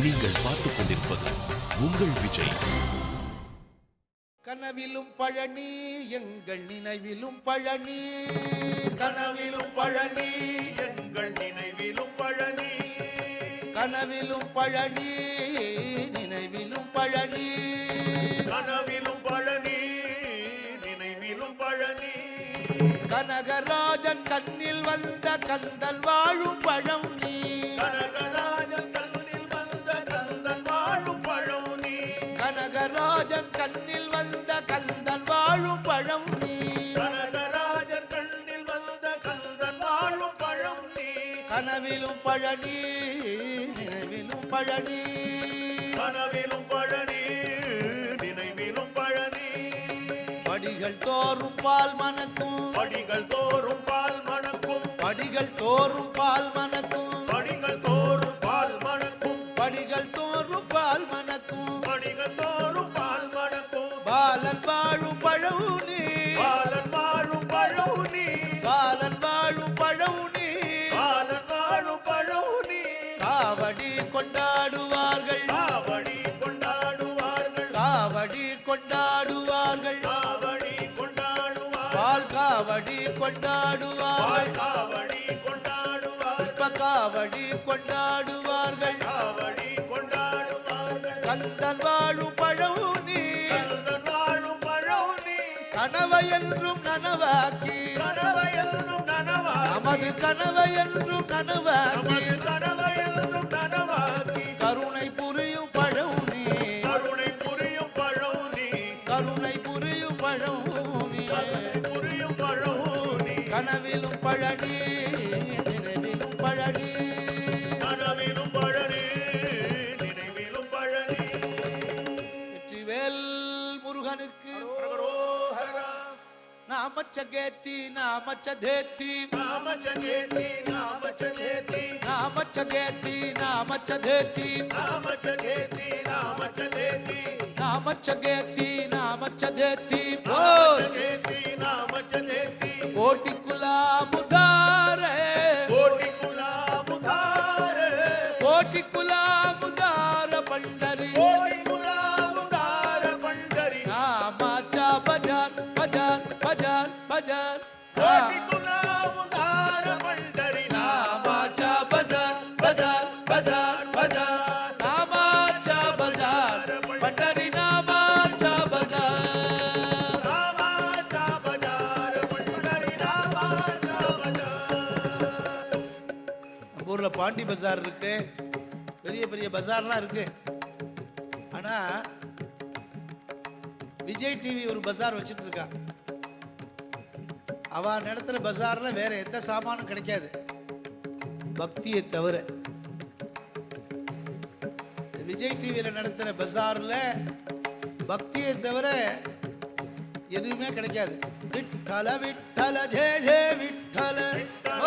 நீங்கள் பார்த்துக் கொண்டிருப்பது உங்கள் விஜய். கனவிலும் பழனி எங்கள் நினைவிலும் பழனி, கனவிலும் பழனி எங்கள் நினைவிலும் பழனி, கனவிலும் பழனி நினைவிலும் பழனி, கனவிலும் பழனி நினைவிலும் பழனி. கனகராஜன் கண்ணில் வந்த கந்தன் வாழும் பழம் நீ, கனகராஜன் கண்ணில் வந்த கந்தன் வாழும் பழம் நீ, கனகராஜன் கண்ணில் வந்த கந்தன் வாழும் பழம் நீ, கனகராஜன் கண்ணில் வந்த கந்தன் வாழும் பழம் நீ. கனவிலும் பழனி நினைவிலும் பழனி, கனவிலும் பழனி நினைவிலும் பழனி. படிகள் தோறும் பால் மணக்கும், படிகள் தோறும் பால் மணக்கும், படிகள் தோறும் பால் மணக்கும், படிகள் தோறும் பால் மணக்கும், படிகள் தோறும் பால் மணக்கும், படிகள் தோறும் பால் மணக்கும். பாலன் வாழும் பழவுனி, பாலன் வாழும் பழவுனி, பாலன் வாழும் பழவுனி, பாலன் வாழும் பழவுனி. காவடி கொண்டாடுவார்கள், காவடி கொண்டாடுவார்கள், காவடி கொண்டாடுவார்கள், காவடி கொண்டாடுவார்கள், பால் காவடி கொண்டாடுவார்கள், காவடி கொண்டாடுவார்கள், புஷ்ப காவடி கொண்டாடுவார்கள், காவடி கொண்டாடுவார்கள். கந்தன் வாழும் பழவுனி, கந்தன் வாழும் பழவுனி. கனவை என்றும் நனவாக்கி, கனவை என்றும் நனவாக்கி, நமது கனவை என்றும் நனவாக்கி, கனவை என்றும் நனவாக்கி. கருணை புரியும் பழவுனி, கருணை புரியும் பழவுனி, கருணை புரியும் பழவுனி, புரியும் பழவுனி. கனவிலும் பழனி நினைவிலும் பழனி, கனவிலும் பழனி நினைவிலும் பழனி. வெற்றிவேல் முருகனுக்கு நாமச்சகேத்தி நாமச்சதேத்தி, நாமச்சகேத்தி நாமச்சதேத்தி, நாமச்சகேத்தி நாமச்சதேத்தி, நாமச்சகேத்தி நாமச்சதேத்தி, நாமச்சகேத்தி நாமச்சதேத்தி, நாமச்சகேத்தி நாமச்சதேத்தி. கோட்டிக்குலா முதாரே, கோட்டிக்குலா முதாரே, கோட்டிக்குலா முதார பண்டரி, கோட்டிக்குலா முதார பண்டரி. நாமாச்சா பஜார் பஜார் பஜார் பஜார், கோட்டிக்குலா முதார பண்டரி. நாமாச்சா பஜார் பஜார் பஜார் பஜார், நாமாச்சா பஜார் பண்டரி, நாமாச்சா பஜார், நாமாச்சா பஜார் பண்டரி, நாமாச்சா பஜார். நம்ம ஊர்ல பாண்டி பஜார் இருக்கு, பெரிய பெரிய பஜார்லாம் இருக்கு. ஆனா விஜய் டிவி ஒரு பஜார் வச்சுட்டு இருக்கா. அவ நடத்துற பஜார்ல வேற எந்த சாமானும் கிடைக்காது பக்தியை தவிர. விஜய் டிவியில நடத்துற பஜார்ல பக்தியை தவிர எதுவுமே கிடைக்காது. விட்டல விட்டல ஜெய ஜெய விட்டல,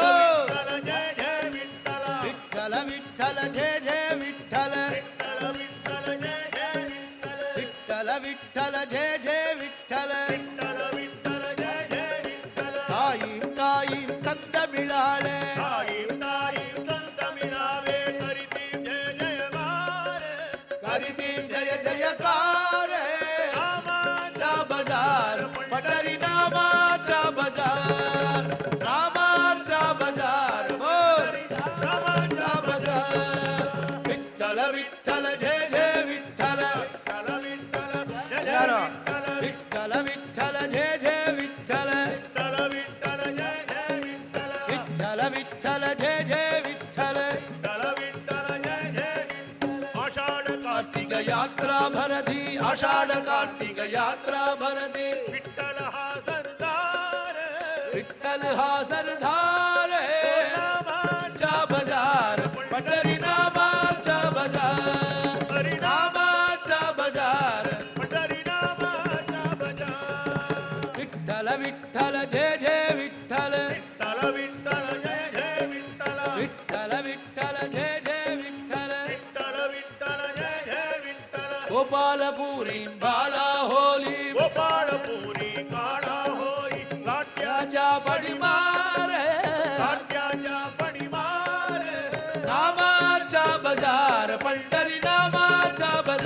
ஓ விட்டல விட்டல ஜெய ஜெய விட்டல, விட்டல விட்டல ஜெய ஜெய விட்டல, தாயும் தாயும் தந்தமிழாளே, தாயும் தாயும் தந்தமிழாவே. கரிதீம் ஜெய ஜெயகாரே, கரிதீம் ஜெய ஜெயகாரே. நாமாச்சா பஜார் பண்டரி, நாமாச்சா பஜார், நாமாச்சா பஜார், நாமாச்சா பஜார். விட்டல விட்டல ஜெய ஜெய விட்டல, விட்டல விட்டல விட்டல விட்டல ஜெய ஜெய விட்டல, விட்டல விட்டல ஜெய ஜெய விட்டல, விட்டல விட்டல ஜெய ஜெய விட்டல, விட்டல விட்டல ஜெய ஜெய விட்டல. ஆஷாಢ கார்த்திக யாத்ரா பரதி, ஆஷாಢ கார்த்திக யாத்ரா பரதி. விட்டல ஹாசர்தார, விட்டல ஹாசர்தார. நாமாச்சா பஜார் பண்டரி, நாமாச்சா பஜார், நாமாச்சா பஜார் பண்டரி, நாமாச்சா பஜார். விட்டல விட்டல ஜெய ஜெய விட்டல, விட்டல விட்டல ஜெய ஜெய விட்டல, விட்டல விட்டல ஜெய ஜெய விட்டல, விட்டல விட்டல ஜெய ஜெய விட்டல. கோபாலபூரி பாலா ஹோலி, கோபாலபூரி காடா ஹோய். लाट्याजा बड़ी मारे, लाट्याजा बड़ी मारे. नामाचा बाजार Pandhari.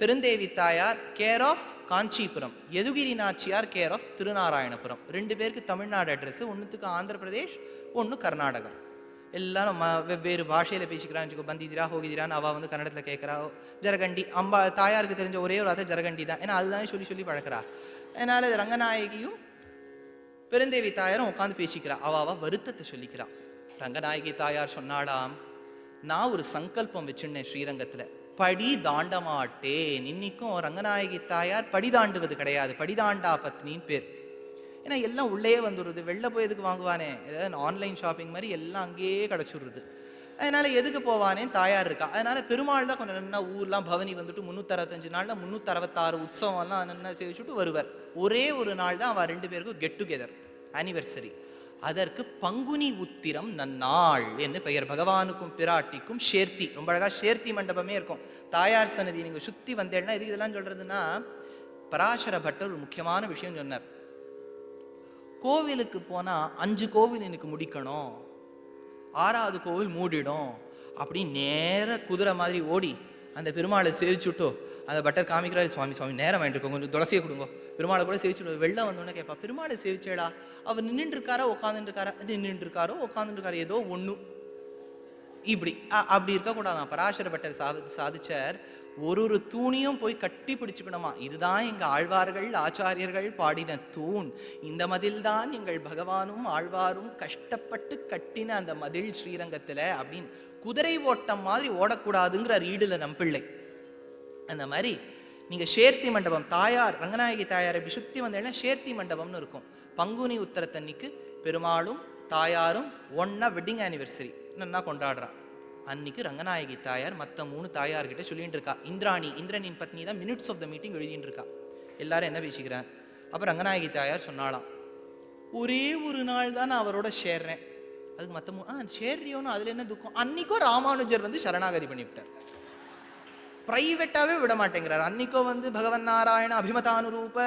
Perundevi Thayar care of Kanchipuram, Yadugiri Nachiyar care of Thirunarayanapuram. 2 பேருக்கு தமிழ்நாடு அட்ரஸ், ஒன்றுத்துக்கு ஆந்திர பிரதேஷ், ஒன்று கர்நாடகா. எல்லாரும் வெவ்வேறு பாஷையில் பேசிக்கிறான்னு வச்சுக்கோ. பந்திதிரா ஹோகிதிரான்னு அவள் வந்து கன்னடத்தில் கேட்குறா. ஜரகண்டி அம்பா தாயாருக்கு தெரிஞ்ச ஒரே ஒரு ஜரகண்டி தான், ஏன்னா அதுதானே சொல்லி சொல்லி பழக்கிறா. அதனால் ரங்கநாயகியும் பெருந்தேவி தாயாரும் உட்காந்து பேசிக்கிறா. அவ வருத்தத்தை சொல்லிக்கிறா. ரங்கநாயகி தாயார் சொன்னாடாம், நான் ஒரு சங்கல்பம் வச்சுன்னேன் ஸ்ரீரங்கத்தில், படி தாண்ட மாட்டேன். இன்னைக்கும் ரங்கநாயகி தாயார் படி தாண்டுவது கிடையாது, படிதாண்டா பத்னின்னு பேர். ஏன்னா எல்லாம் உள்ளே வந்துடுது, வெளில போய் எதுக்கு வாங்குவானே, ஏதாவது ஆன்லைன் ஷாப்பிங் மாதிரி எல்லாம் அங்கேயே கிடச்சிடுறது. அதனால எதுக்கு போவானே தாயார் இருக்கா. அதனால பெருமாள் தான் கொஞ்சம் நல்லா ஊர்லாம் பவனி வந்துட்டு 365 நாள்ல 366 உற்சவம்லாம் நல்லா சேவிச்சுட்டு வருவார். ஒரே ஒரு நாள் தான் அவள் 2 பேருக்கும் கெட் டுகெதர் ஆனிவர்சரி. அதற்கு பங்குனி உத்திரம் நன்னாள் என்று பெயர். பகவானுக்கும் பிராட்டிக்கும் சேர்த்தி, ரொம்ப அழகா சேர்த்தி மண்டபமே இருக்கும். தாயார் சன்னதி நீங்க சுத்தி வந்தேன்னா இதுக்கு இதெல்லாம் சொல்றதுன்னா, பராசர பட்டர் ஒரு முக்கியமான விஷயம் சொன்னார். கோவிலுக்கு போனா 5 கோவில் எனக்கு முடிக்கணும், 6வது கோவில் மூடிடும் அப்படி நேர குதிரை மாதிரி ஓடி அந்த பெருமாளை சேவிச்சுட்டோ. அந்த பட்டர் காமிக்கிறாரு, சுவாமி சுவாமி நேரம் வாங்கிட்டு கொஞ்சம் துளசியை கொடுங்க. பெருமாளை கூட சேவிச்சுட்டு வெளில வந்தோன்னே கேட்பா, பெருமாளை சேவிச்சேடா, அவர் நின்றுட்டு இருக்காரா உட்காந்துட்டு இருக்காரா, நின்றுட்டு இருக்காரோ உட்காந்துட்டு இருக்காரோ, ஏதோ ஒன்று இப்படி அப்படி இருக்கக்கூடாதான். பராசர பட்டர் சாதிச்சார், ஒரு தூணியும் போய் கட்டி பிடிச்சுக்கணுமா. இதுதான் எங்க ஆழ்வார்கள் ஆச்சாரியர்கள் பாடின தூண், இந்த மதில் தான் எங்கள் பகவானும் ஆழ்வாரும் கஷ்டப்பட்டு கட்டின அந்த மதில் ஸ்ரீரங்கத்துல அப்படின்னு. குதிரை ஓட்டம் மாதிரி ஓடக்கூடாதுங்கிற ஈடுல நம்பிள்ளை. அந்த மாதிரி நீங்க சேர்த்தி மண்டபம், தாயார் ரங்கநாயகி தாயார் இப்படி சுத்தி வந்தேன்னா சேர்த்தி மண்டபம்னு இருக்கும். பங்குனி உத்தரத்தன்னைக்கு பெருமாளும் தாயாரும் ஒன்னா வெட்டிங் ஆனிவர்சரி நல்லா கொண்டாடுறா. அன்னைக்கு ரங்கநாயகி தாயார் மற்ற 3 தாயார்கிட்ட சொல்லிட்டு இருக்கா. இந்திராணி, இந்திரனின் பத்னி தான், மினிட்ஸ் ஆஃப் த மீட்டிங் எழுதிட்டு இருக்கா. எல்லாரும் என்ன பேசிக்கிறான். அப்ப ரங்கநாயகி தாயார் சொன்னாலாம், ஒரே ஒரு நாள் தான் நான் அவரோட சேர்றேன், அதுக்கு மற்ற சேர்றியோன்னு அதுல என்ன துக்கம். அன்னைக்கும் ராமானுஜர் வந்து சரணாகதி பண்ணிவிட்டார், பிரைவேட்டாவே விட மாட்டேங்கிறார். அன்னைக்கோ வந்து பகவன் நாராயண அபிமதானுரூப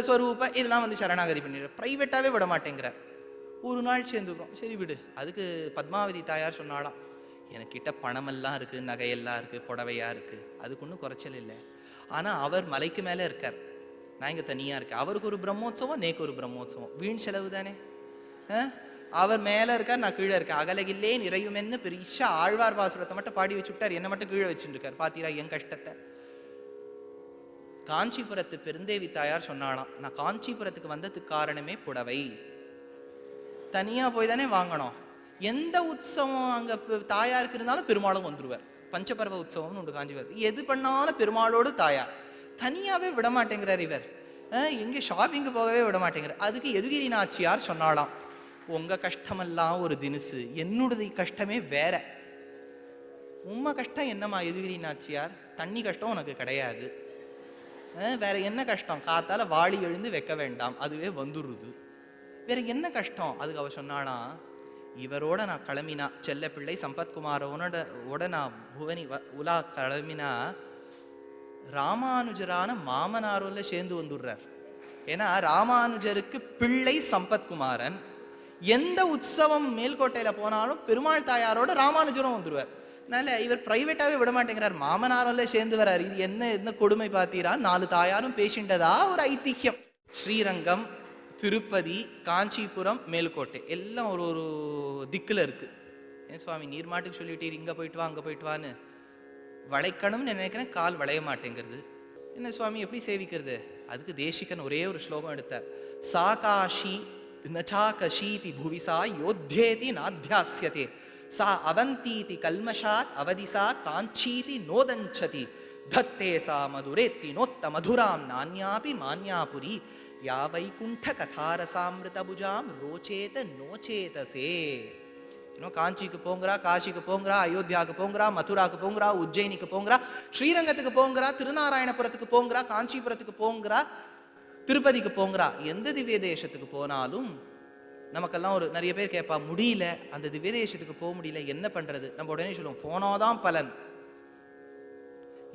ஸ்வரூப இதெல்லாம் வந்து சரணாகதி பண்ணிடுறார், பிரைவேட்டாவே விட மாட்டேங்கிறார். ஒரு நாள் சேர்ந்துக்கிறோம், சரி விடு. அதுக்கு பத்மாவதி தாயார் சொன்னாலாம், எனக்கிட்ட பணமெல்லாம் இருக்கு, நகையெல்லாம் இருக்கு, புடவையா இருக்கு, அதுக்கு ஒன்றும் குறைச்சல் இல்லை. ஆனா அவர் மலைக்கு மேலே இருக்கார், நான் இங்க தனியா இருக்கேன். அவருக்கு ஒரு பிரம்மோற்சவம், நேக்கு ஒரு பிரம்மோற்சவம், வீண் செலவு தானே. அவர் மேல இருக்கார், நான் கீழே இருக்கேன். அகலகில்லே நிறையுமென்னு பெரிய ஆழ்வார் பாசுரத்தை மட்டும் பாடி வச்சுட்டார், என்ன மட்டும் கீழே வச்சுட்டு இருக்கார். பாத்தீரா என் கஷ்டத்தை. காஞ்சிபுரத்து பெருந்தேவி தாயார் சொன்னாலாம், நான் காஞ்சிபுரத்துக்கு வந்ததுக்கு காரணமே புடவை, தனியா போய் தானே வாங்கணும். எந்த உற்சவம் அங்க தாயாருக்கு இருந்தாலும் பெருமாளும் வந்துருவார். பஞ்சபர்வ உற்சவம்னு உண்டு காஞ்சிபுரத்துக்கு, எது பண்ணாலும் பெருமாளோடு தாயார். தனியாவே விட மாட்டேங்கிறார் இவர், எங்க ஷாப்பிங்கு போகவே விட மாட்டேங்கிறார். அதுக்கு யதுகிரி நாச்சியார் சொன்னாலாம், உங்க கஷ்டமெல்லாம் ஒரு தினுசு, என்னுடைய கஷ்டமே வேற. உண்மை கஷ்டம் என்னம்மா யதுகிரி நாச்சியார்? தண்ணி கஷ்டம் உனக்கு கிடையாது, வேற என்ன கஷ்டம்? காத்தால வாளி எழுந்து வைக்க வேண்டாம், அதுவே வந்துடுது. வேற என்ன கஷ்டம்? அதுக்கு அவ சொன்னாலாம், இவரோட நான் கிளம்பினா, செல்ல பிள்ளை சம்பத்குமாரோட நான் புவனி உலா கிளம்பினா ராமானுஜரான மாமனாரோல சேர்ந்து வந்துடுறார். ஏன்னா ராமானுஜருக்கு பிள்ளை சம்பத்குமாரன். எந்த உற்சவம் மேல்கோட்டையில போனாலும் பெருமாள் தாயாரோட ராமானுஜரும் வந்துடுவார். அதனால இவர் பிரைவேட்டாவே விட மாட்டேங்கிறார், மாமனாரோல சேர்ந்து வர்றார். இது என்ன கொடுமை பார்த்தீரா? 4 தாயாரும் பேசிண்டதா ஒரு ஐதிஹ்யம். ஸ்ரீரங்கம், திருப்பதி, காஞ்சிபுரம், மேல்கோட்டை எல்லாம் ஒரு ஒரு திக்குல இருக்கு. ஏன் சுவாமி நீர் மாட்டுக்கு சொல்லிட்டீர், இங்க போயிட்டு வா அங்க போயிட்டு வான்னு. வளைக்கணும்னு நினைக்கிறேன், கால் வளைய மாட்டேங்கிறது. என்ன சுவாமி எப்படி சேவிக்கிறது? அதுக்கு தேசிகன் ஒரே ஒரு ஸ்லோகம் எடுத்தார். சாகாஷி நச்சாகஷீதி புவிசா யோத்யேதி நாத்யாஸ்யதே சா அவந்தீதி கல்மஷாத் அவதிசா காஞ்சீதி நோதஞ்சதி தத்தே சா மதுரேத்தி நோத்த மதுராம் நான்யாபி மான்யாபுரி யா வைகுண்ட கதாரசாமிருதபுஜாம் ரோச்சேத நோச்சேதசே. இன்னும் காஞ்சிக்கு போங்கிறா, காசிக்கு போங்கிறா, அயோத்தியாவுக்கு போங்கிறா, மதுராவுக்கு போங்கிறா, உஜ்ஜயினிக்கு போங்கிறா, ஸ்ரீரங்கத்துக்கு போங்கிறா, திருநாராயணபுரத்துக்கு போங்கிறா, காஞ்சிபுரத்துக்கு போங்கிறா, திருப்பதிக்கு போங்கிறா. எந்த திவ்ய தேசத்துக்கு போனாலும் நமக்கெல்லாம் ஒரு நிறைய பேர் கேட்பா, முடியல அந்த திவ்ய தேசத்துக்கு போக முடியல என்ன பண்றது? நம்ம உடனே சொல்லுவோம், போனாதான் பலன்.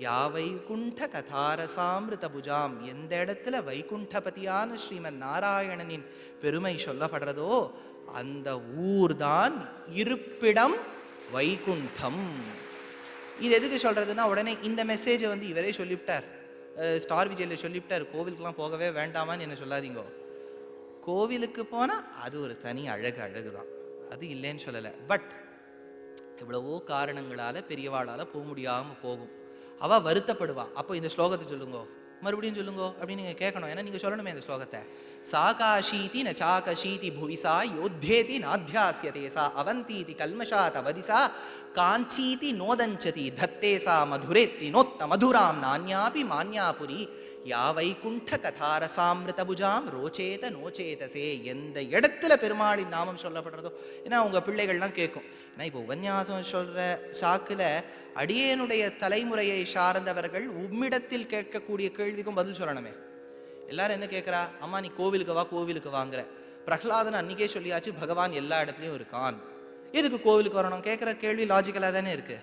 யா வைகுண்ட கதாரசாமிருத புஜாம், எந்த இடத்துல வைகுண்டபதியான ஸ்ரீமன் நாராயணனின் பெருமை சொல்லப்படுறதோ அந்த ஊர்தான் இருப்பிடம் வைகுண்டம். இது எதுக்கு சொல்றதுன்னா, உடனே இந்த மெசேஜை வந்து இவரே சொல்லிவிட்டார், ஸ்டார் விஜயில் சொல்லிவிட்டார், கோவிலுக்கெல்லாம் போகவே வேண்டாமான்னு என்ன சொல்லாதீங்க. கோவிலுக்கு போனால் அது ஒரு தனி அழகு தான், அது இல்லைன்னு சொல்லலை. பட் எவ்வளவோ காரணங்களால் பெரியவாளால் போக முடியாமல் போகும், அவள் வருத்தப்படுவா. அப்போ இந்த ஸ்லோகத்தை சொல்லுங்க, மறுபடியும் சொல்லுங்கோ அப்படின்னு நீங்கள் கேட்கணும். ஏன்னா நீங்கள் சொல்லணுமே இந்த ஸ்லோகத்தை. சாகாஷீதி ந சாகஷீதி புவிசா யோத்தேதி நாத்தியாசியதே சா அவந்தீதி கல்மஷாத் அவதிசா காஞ்சீதி நோதஞ்சதி தத்தே சா மதுரேத்தி நோத்த மதுராம் நான்யாபி மான்யாபுரி யா வைகுண்ட கதாரசாமிருதபுஜாம் ரோச்சேத நோச்சேதசே. எந்த இடத்துல பெருமாளின் நாமம் சொல்லப்படுறதோ, ஏன்னா உங்கள் பிள்ளைகள்லாம் கேட்கும். ஏன்னா இப்போ உபன்யாசம் சொல்கிற சாக்கில் அடியேனுடைய தலைமுறையை சார்ந்தவர்கள் உம்மிடத்தில் கேட்கக்கூடிய கேள்விக்கும் பதில் சொல்லணுமே. எல்லாரும் என்ன கேட்குறா, அம்மா நீ கோவிலுக்கு வா கோவிலுக்கு வாங்குற. பிரகலாதன் அன்னைக்கே சொல்லியாச்சு பகவான் எல்லா இடத்துலையும் இருக்கான், எதுக்கு கோவிலுக்கு வரணும்? கேட்குற கேள்வி லாஜிக்கலாக தானே இருக்குது.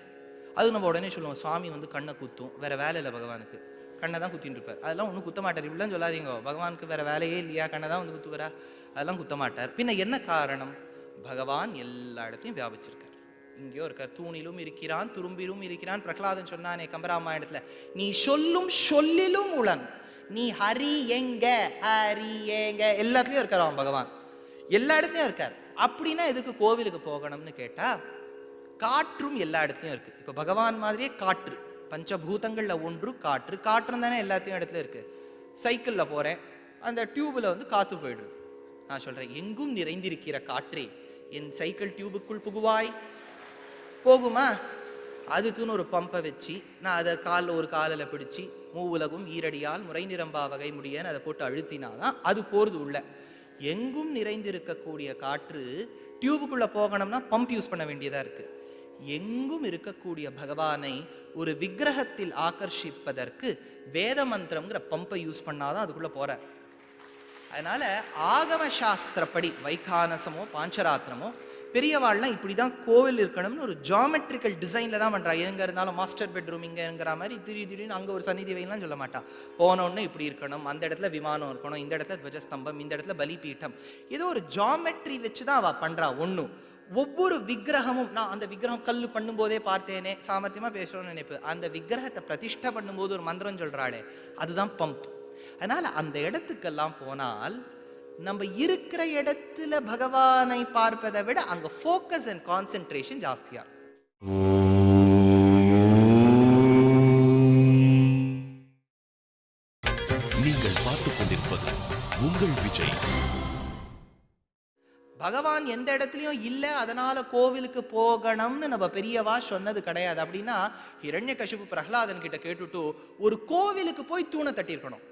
அது நம்ம உடனே சொல்லுவோம், சுவாமி வந்து கண்ணை குத்தும், வேற வேலை இல்லை பகவானுக்கு, கண்ணை தான் குத்தின்னு இருப்பார். அதெல்லாம் ஒன்றும் குத்த மாட்டார். இப்படிலாம் சொல்லாதீங்க, பகவானுக்கு வேற வேலையே இல்லையா, கண்ணை தான் வந்து குத்துவாரா? அதெல்லாம் குத்த மாட்டார். பின்ன என்ன காரணம்? பகவான் எல்லா இடத்துலையும் வியாபிச்சிருக்கார். இங்கேயோ இருக்கார், தூணிலும் இருக்கிறான், துரும்பிலும் இருக்கிறான். பிரகலாதன் சொன்னானே கம்பராமாயணத்துல, நீ சொல்லும் சொல்லிலும் உளன், நீ ஹரி எங்க ஹரி எங்க எல்லாத்துலயும் இருக்காராம் பகவான், எல்லா இடத்துலயும் இருக்கார். அப்படின்னா எதுக்கு கோவிலுக்கு போகணும்னு கேட்டா, காற்றும் எல்லா இடத்துலயும் இருக்கு. இப்ப பகவான் மாதிரியே காற்று, பஞ்சபூதங்கள்ல ஒன்று காற்று. காற்றும் தானே எல்லாத்துலயும் இடத்துல இருக்கு. சைக்கிள்ல போறேன், அந்த டியூப்ல வந்து காத்து போயிடுது. நான் சொல்றேன், எங்கும் நிறைந்திருக்கிற காற்றே என் சைக்கிள் டியூபுக்குள் புகுவாய், போகுமா? அதுக்குன்னு ஒரு பம்பை வச்சு நான் அதை காலில் ஒரு காலில் பிடிச்சி மூவுலகும் ஈரடியால் முறை நிரம்பா வகை முடியன்னு அதை போட்டு அழுத்தினாதான் அது போகிறது உள்ள. எங்கும் நிறைந்திருக்கக்கூடிய காற்று டியூபுக்குள்ளே போகணும்னா பம்ப் யூஸ் பண்ண வேண்டியதாக இருக்குது. எங்கும் இருக்கக்கூடிய பகவானை ஒரு விக்கிரகத்தில் ஆகர்ஷிப்பதற்கு வேத மந்திரம்ங்கிற பம்பை யூஸ் பண்ணாதான் அதுக்குள்ளே போகிறார். அதனால் ஆகம சாஸ்திரப்படி வைகானசமோ பாஞ்சராத்திரமோ பெரியவாள்லாம் இப்படி தான் கோவில் இருக்கணும்னு ஒரு ஜாமெட்ரிக்கல் டிசைனில் தான் பண்ணுறா. எங்கே இருந்தாலும் மாஸ்டர் பெட்ரூம் இங்கேங்கிற மாதிரி திடீர்னு அங்கே ஒரு சந்நிதி வைலாம் சொல்ல மாட்டான். போனோன்னு இப்படி இருக்கணும், அந்த இடத்துல விமானம் இருக்கணும், இந்த இடத்துல துவஜஸ்தம்பம், இந்த இடத்துல பலிபீட்டம், ஏதோ ஒரு ஜாமெட்ரி வச்சு தான் அவள் பண்ணுறா. ஒன்றும் ஒவ்வொரு விக்கிரகமும், நான் அந்த விக்கிரகம் கல் பண்ணும்போதே பார்த்தேனே, சாமர்த்தியமாக பேசுகிறோன்னு நினைப்பு, அந்த விக்கிரகத்தை பிரதிஷ்டை பண்ணும்போது ஒரு மந்திரம் சொல்கிறாளே, அதுதான் பம்ப். அதனால் அந்த இடத்துக்கெல்லாம் போனால் நம்ம இருக்கிற இடத்துல பகவானை பார்ப்பதை விட அங்க ஃபோக்கஸ் அண்ட் கான்சென்ட்ரேஷன் ஜாஸ்தியா. நீங்கள் பார்த்துக் கொண்டிருப்பது உங்கள் விஜய். பகவான் எந்த இடத்துலையும் இல்லை, அதனால கோவிலுக்கு போகணும்னு நம்ம பெரியவா சொன்னது கிடையாது. அப்படின்னா ஹிரண்யகசிபு பிரகலாதன் கிட்ட கேட்டுட்டு ஒரு கோவிலுக்கு போய் தூணை தட்டியிருக்கணும்.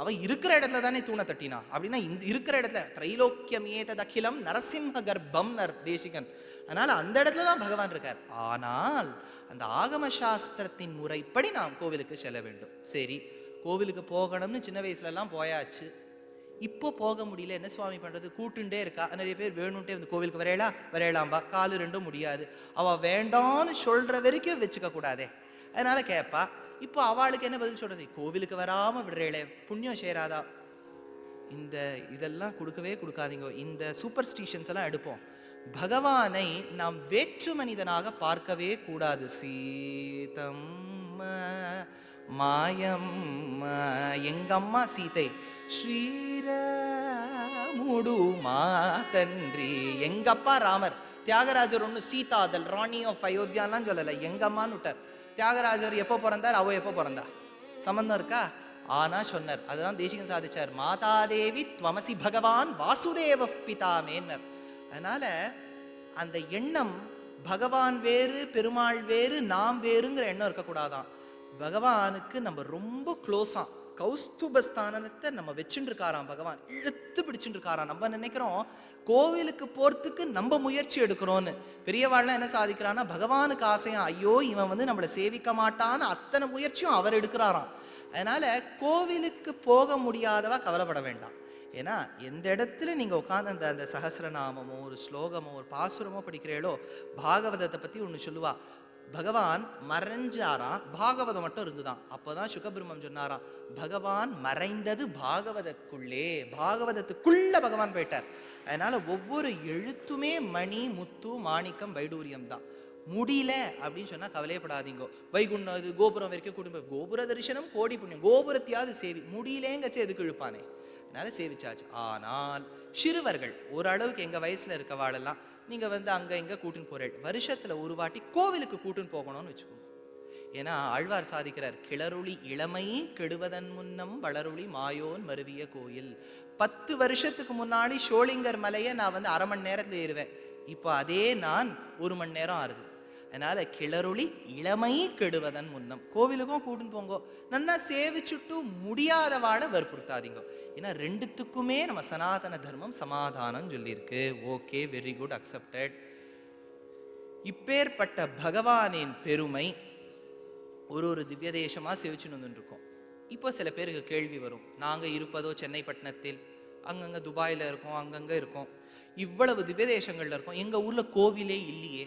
அவன் இருக்கிற இடத்துல தானே தூணை தட்டினா. அப்படின்னா இந்த இருக்கிற இடத்துல திரைலோக்கியம் ஏததகிலம் நரசிம்ம கர்ப்பம் தேசிகன், அதனால அந்த இடத்துல தான் பகவான் இருக்கார். ஆனால் அந்த ஆகம சாஸ்திரத்தின் முறைப்படி நாம் கோவிலுக்கு செல்ல வேண்டும். சரி, கோவிலுக்கு போகணும்னு சின்ன வயசுலலாம் போயாச்சு, இப்போ போக முடியல, என்ன சுவாமி பண்ணுறது? கூட்டுண்டே இருக்கா. நிறைய பேர் வேணும்ட்டே வந்து கோவிலுக்கு வரையலாம்பா, காலு ரெண்டும் முடியாது. அவள் வேண்டான்னு சொல்கிற வரைக்கும் வச்சுக்க கூடாதே, அதனால கேட்பா. இப்போ அவளுக்கு என்ன பதில் சொல்கிறது? கோவிலுக்கு வராமல் விடுறேளே, புண்ணியம் சேராதா? இதெல்லாம் கொடுக்கவே கொடுக்காதீங்க. இந்த சூப்பர்ஸ்டிஷன்ஸ் எல்லாம் எடுப்போம். பகவானை நாம் வேற்று மனிதனாக பார்க்கவே கூடாது. சீதம் மாயம் எங்கம்மா சீதை ஸ்ரீராமுடு மாதன்றி, எங்கப்பா ராமர். தியாகராஜர் ஒன்று சீதாதல் ராணி ஆஃப் அயோத்தியாலாம் சொல்லலை, எங்கம்மான்னு விட்டார். தியாகராஜர் எப்போ பிறந்தார், அவ எப்போ பிறந்தா, சம்பந்தம் இருக்கா? ஆனா சொன்னார். அதுதான் தேசிகன் சாதிச்சார், மாதாதேவி துவமசி பகவான் வாசுதேவ பிதாமேன்னர். அதனால அந்த எண்ணம் பகவான் வேறு பெருமாள் வேறு நாம் வேறுங்கிற எண்ணம் இருக்கக்கூடாதான். பகவானுக்கு நம்ம ரொம்ப க்ளோஸா கௌஸ்துபஸ்தானத்தை நம்ம வச்சுட்டு இருக்காராம். பகவான் இழுத்து பிடிச்சுட்டு இருக்காராம். நம்ம நினைக்கிறோம் கோவிலுக்கு போறதுக்கு நம்ம முயற்சி எடுக்கிறோன்னு. பெரியவாள்லாம் என்ன சாதிக்கிறான்னா, பகவானுக்கு ஆசையா, ஐயோ இவன் வந்து நம்மளை சேவிக்க மாட்டான்னு அத்தனை முயற்சியும் அவர் எடுக்கிறாராம். அதனால கோவிலுக்கு போக முடியாதவா கவலைப்பட வேண்டாம். ஏன்னா எந்த இடத்துல நீங்கள் உட்காந்து அந்த சஹஸ்ரநாமமோ ஒரு ஸ்லோகமோ ஒரு பாசுரமோ படிக்கிறீங்களோ, பாகவதத்தை பற்றி ஒன்று சொல்லுவா. பகவான் மறைஞ்சாராம், பாகவதம் மட்டும் இருந்துதான். அப்போதான் சுகபிரம்மம் சொன்னாராம், பகவான் மறைந்தது பாகவதற்குள்ளே, பாகவதத்துக்குள்ள பகவான் போயிட்டார். அதனால ஒவ்வொரு எழுத்துமே மணி முத்து மாணிக்கம் வைடூரியம் தான். முடியல அப்படின்னு சொன்னா கவலையப்படாதீங்க. வைகுண்டம் இது கோபுரம் வரைக்கும் குடும்பம், கோபுர தரிசனம் கோடி புண்ணியம், கோபுரத்தையாவது சேவி. முடியலேங்கச்சு எதுக்கு இழுப்பானே, அதனால சேவிச்சாச்சு. ஆனால் சிறுவர்கள் ஓரளவுக்கு எங்க வயசுல இருக்கவாளெல்லாம் நீங்க அங்க இங்க கூட்டுன்னு போறேன், வருஷத்துல ஒரு வாட்டி கோவிலுக்கு கூட்டுன்னு போகணும்னு வச்சுக்கோங்க. ஏன்னா ஆழ்வார் சாதிக்கிறார், கிளருளி இளமை கெடுவதன் முன்னம் வளருளி மாயோன் மருவிய கோயில். 10 வருஷத்துக்கு முன்னாடி ஷோலிங்கர் மலையை நான் அரை மணி நேரத்துல ஏறுவேன், இப்போ அதே நான் 1 மணி நேரம் ஆறுது. அதனால கிளருளி இளமை கெடுவதன் முன்னம் கோவிலுக்கும் கூட்டுன்னு போங்கோ. நல்லா சேவிச்சுட்டு முடியாதவாழ வற்புறுத்தாதீங்க. ஏன்னா ரெண்டுத்துக்குமே நம்ம சனாதன தர்மம் சமாதானம் சொல்லியிருக்கு. Okay, very good, accepted. இப்பேற்பட்ட பகவானின் பெருமை ஒரு திவ்ய தேசமா சேவிச்சுன்னு வந்துருக்கோம். இப்போ சில பேருக்கு கேள்வி வரும், நாங்க இருப்பதோ சென்னை பட்டணத்தில், அங்கங்க துபாயில இருக்கோம், அங்கங்க இருக்கோம், இவ்வளவு திவ்ய தேசங்கள்ல இருக்கோம், எங்க ஊர்ல கோவிலே இல்லையே.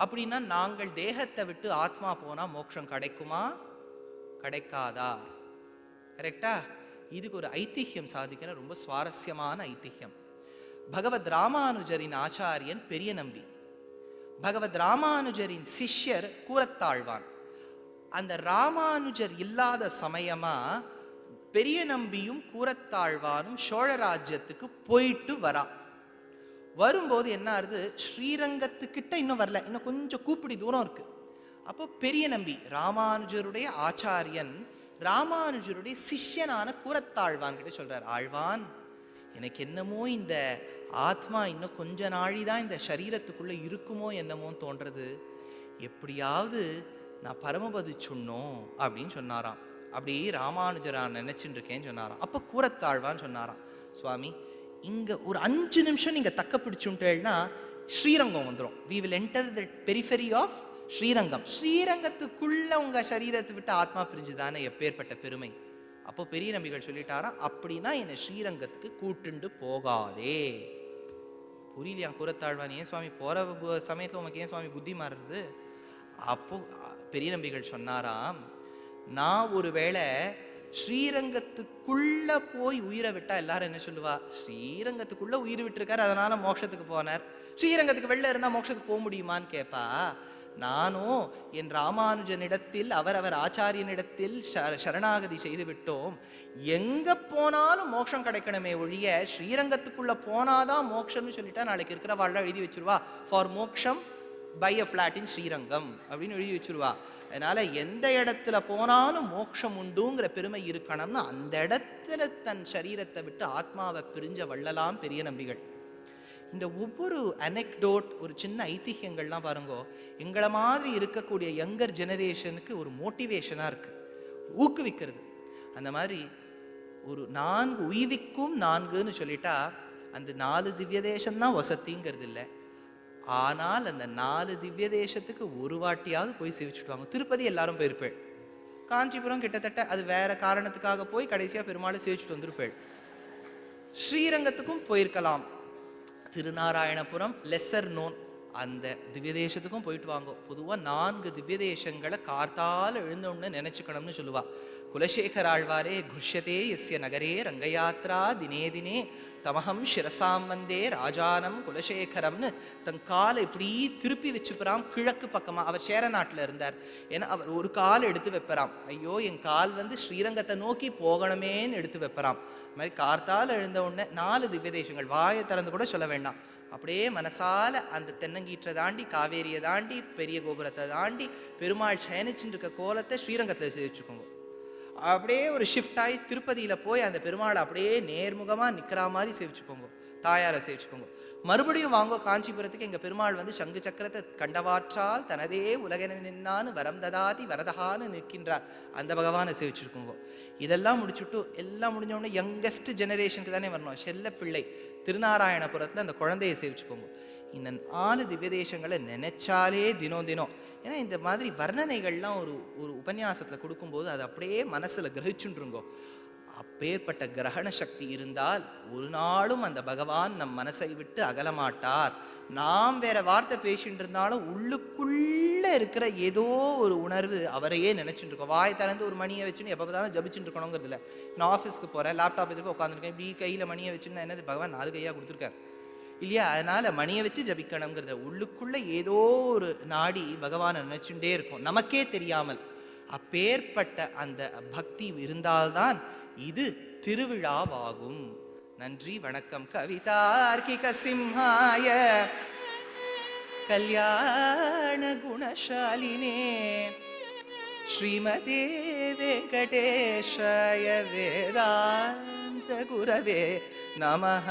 அப்படின்னா நாங்கள் தேகத்தை விட்டு ஆத்மா போனா மோட்சம் கிடைக்குமா கிடைக்காதா? கரெக்டா? இதுக்கு ஒரு ஐதிஹ்யம் சாதிக்கிற ரொம்ப சுவாரஸ்யமான ஐதிஹ்யம். பகவத் ராமானுஜரின் ஆச்சாரியன் பெரிய நம்பி, பகவத் ராமானுஜரின் சிஷ்யர் கூரத்தாழ்வான். அந்த ராமானுஜர் இல்லாத சமயமா பெரிய நம்பியும் கூரத்தாழ்வானும் சோழ ராஜ்யத்துக்கு போயிட்டு வரா. வரும்போது என்ன ஆகுது, ஸ்ரீரங்கத்துக்கிட்ட இன்னும் வரல, இன்னும் கொஞ்சம் கூப்பிடி தூரம் இருக்கு. அப்போ பெரிய நம்பி ராமானுஜருடைய ஆச்சாரியன் ராமானுஜருடைய சிஷ்யனான கூரத்தாழ்வான் கிட்ட சொல்றார், ஆழ்வான், எனக்கு என்னமோ இந்த ஆத்மா இன்னும் கொஞ்ச நாழிதான் இந்த சரீரத்துக்குள்ள இருக்குமோ என்னமோன்னு தோன்றது, எப்படியாவது நான் பரமபதி சொன்னோம் அப்படின்னு சொன்னாராம். அப்படி ராமானுஜரா நினைச்சுட்டு இருக்கேன்னு சொன்னாராம். அப்போ கூரத்தாழ்வான்னு சொன்னாராம், சுவாமி, இங்க ஒரு 5 நிமிஷம் நீங்க தக்க பிடிச்சுட்டேன்னா ஸ்ரீரங்கம் வந்துடும். we will enter the periphery of Srirangam. ஸ்ரீரங்கத்துக்குள்ள உங்க சரீரத்தை விட்டு ஆத்மா பிரிஞ்சுதானே, எப்பேற்பட்ட பெருமை. அப்போ பெரிய நம்பிகள் சொல்லிட்டாராம், அப்படின்னா என்னை ஸ்ரீரங்கத்துக்கு கூட்டுண்டு போகாதே. புரியலையா கூரத்தாழ்வான், ஏன் சுவாமி போற சமயத்துல உனக்கு ஏன் சுவாமி புத்தி மாறுறது? அப்போ பெரிய நம்பிகள் சொன்னாராம், நான் ஒருவேளை ஸ்ரீரங்கத்துக்குள்ள போய் உயிரை விட்டா எல்லாரும் என்ன சொல்லுவா, ஸ்ரீரங்கத்துக்குள்ள உயிர் விட்டுருக்காரு அதனால மோட்சத்துக்கு போனார், ஸ்ரீரங்கத்துக்கு வெளில இருந்தா மோட்சத்துக்கு போக முடியுமான்னு கேட்பா. நானும் என் ராமானுஜனிடத்தில் அவர் ஆச்சாரியனிடத்தில் சரணாகதி செய்து விட்டோம், எங்க போனாலும் மோட்சம் கிடைக்கணுமே ஒழிய ஸ்ரீரங்கத்துக்குள்ள போனாதான் மோட்சம்னு சொல்லிட்டா நாளைக்கு இருக்கிற வாழ்ல எழுதி வச்சிருவா, ஃபார் மோக்ஷம் பை அ ஃபிளாட் இன் ஸ்ரீரங்கம் அப்படின்னு எழுதி வச்சிருவா. அதனால எந்த இடத்துல போனாலும் மோட்சம் உண்டுங்கிற பெருமை இருக்கணும்னு அந்த இடத்துல தன் சரீரத்தை விட்டு ஆத்மாவை பிரிஞ்ச வள்ளலாம் பெரிய நம்பிகள். இந்த ஒவ்வொரு அனெக்டோட், ஒரு சின்ன ஐதிஹ்யங்கள்லாம் பாருங்கோ, எங்களை மாதிரி இருக்கக்கூடிய யங்கர் ஜெனரேஷனுக்கு ஒரு மோட்டிவேஷனாக இருக்கு, ஊக்குவிக்கிறது. அந்த மாதிரி ஒரு 4 உய்விக்கும் 4ன்னு சொல்லிட்டா அந்த 4 திவ்ய தேசம்தான் வசதிங்கிறது இல்லை. ஆனால் அந்த 4 திவ்ய தேசத்துக்கு ஒரு வாட்டியாவது போய் சேவிச்சுடுவாங்க. திருப்பதி எல்லாரும் போயிருப்பேள், காஞ்சிபுரம் கிட்டத்தட்ட அது வேற காரணத்துக்காக போய் கடைசியாக பெருமாளை சேவிச்சுட்டு வந்திருப்பேள். ஸ்ரீரங்கத்துக்கும் போயிருக்கலாம், திருநாராயணபுரம் லெஸ்ஸர் நோன், அந்த திவ்ய தேசத்துக்கும் போயிட்டு வாங்க. பொதுவாக 4 திவ்ய தேசங்களை கார்த்தால் எழுந்தோன்னு நினைச்சுக்கணும்னு சொல்லுவா. குலசேகர ஆழ்வாரே, குஷ்யதே எஸ்ய நகரே ரங்கயாத்ரா தினே தினே தமஹம் சிரசாம் வந்தே ராஜானம் குலசேகரம்னு தன் காலை இப்படி திருப்பி வச்சுப்பறாம் கிழக்கு பக்கமாக. அவர் சேர நாட்டில் இருந்தார். ஏன்னா அவர் ஒரு கால் எடுத்து வைப்பறாம், ஐயோ என் கால் ஸ்ரீரங்கத்தை நோக்கி போகணுமேன்னு எடுத்து வைப்பறாம். அது மாதிரி கார்த்தால் எழுந்த உடனே 4 திவ்ய தேசங்கள் வாயை திறந்து கூட சொல்ல வேண்டாம், அப்படியே மனசால அந்த தென்னங்கீற்றை தாண்டி, காவேரியை தாண்டி, பெரிய கோபுரத்தை தாண்டி, பெருமாள் சயனிச்சுட்டு இருக்க கோலத்தை ஸ்ரீரங்கத்தில் சேவிச்சுக்கோங்க. அப்படியே ஒரு ஷிஃப்ட் ஆகி திருப்பதியில் போய் அந்த பெருமாளை அப்படியே நேர்முகமாக நிற்கிற மாதிரி சேவிச்சுக்கோங்க, தாயாரை சேவிச்சுக்கோங்க. மறுபடியும் வாங்கோ காஞ்சிபுரத்துக்கு, எங்கள் பெருமாள் சங்கு சக்கரத்தை கண்டவாற்றால் தனதே உலகென நின்னான்னு வரம் ததாதி வரதகான்னு நிற்கின்றார், அந்த பகவானை சேவிச்சுருக்கோங்க. இதெல்லாம் முடிச்சுட்டு எல்லாம் முடிஞ்சோடனே யங்கஸ்ட் ஜெனரேஷனுக்கு தானே வரணும், செல்ல பிள்ளை திருநாராயணபுரத்தில் அந்த குழந்தையை சேவிச்சுக்கோங்க. இந்த 4 திவ்ய தேசங்களை நினைச்சாலே தினம் தினம், ஏன்னா இந்த மாதிரி வர்ணனைகள்லாம் ஒரு உபன்யாசத்தில் கொடுக்கும்போது அது அப்படியே மனசில் கிரகிச்சுருங்கோ. அப்பேற்பட்ட கிரகண சக்தி இருந்தால் ஒரு நாளும் அந்த பகவான் நம் மனசை விட்டு அகலமாட்டார். நாம் வேற வார்த்தை பேசிட்டு இருந்தாலும் உள்ளுக்குள்ள இருக்கிற ஏதோ ஒரு உணர்வு அவரையே நினைச்சுட்டு இருக்கோம். வாய் திறந்து ஒரு மணியை வச்சுன்னு எப்போ பார்த்தாலும் ஜபிச்சுட்டு இருக்கணுங்கிறது இல்லை. நான் ஆஃபீஸ்க்கு போகிறேன், லேப்டாப் எதுக்கு உட்காந்துருக்கேன், இப்படி கையில் மணியை வச்சுன்னா என்னது, பகவான் 4 கையாக கொடுத்துருக்காரு, இல்லையா? அதனால மணியை வச்சு ஜபிக்கணுங்கிறத உள்ளுக்குள்ள ஏதோ ஒரு நாடி பகவானை நினைச்சுட்டே இருக்கும் நமக்கே தெரியாமல். அப்பேற்பட்ட அந்த பக்தி இருந்தால்தான் இது திருவிழாவாகும். நன்றி, வணக்கம். கவிதார்க்கிக சிம்ஹாய கல்யாண குணசாலினே ஸ்ரீமதே வெங்கடேஷாய வேதாந்த குரவே நமஹ.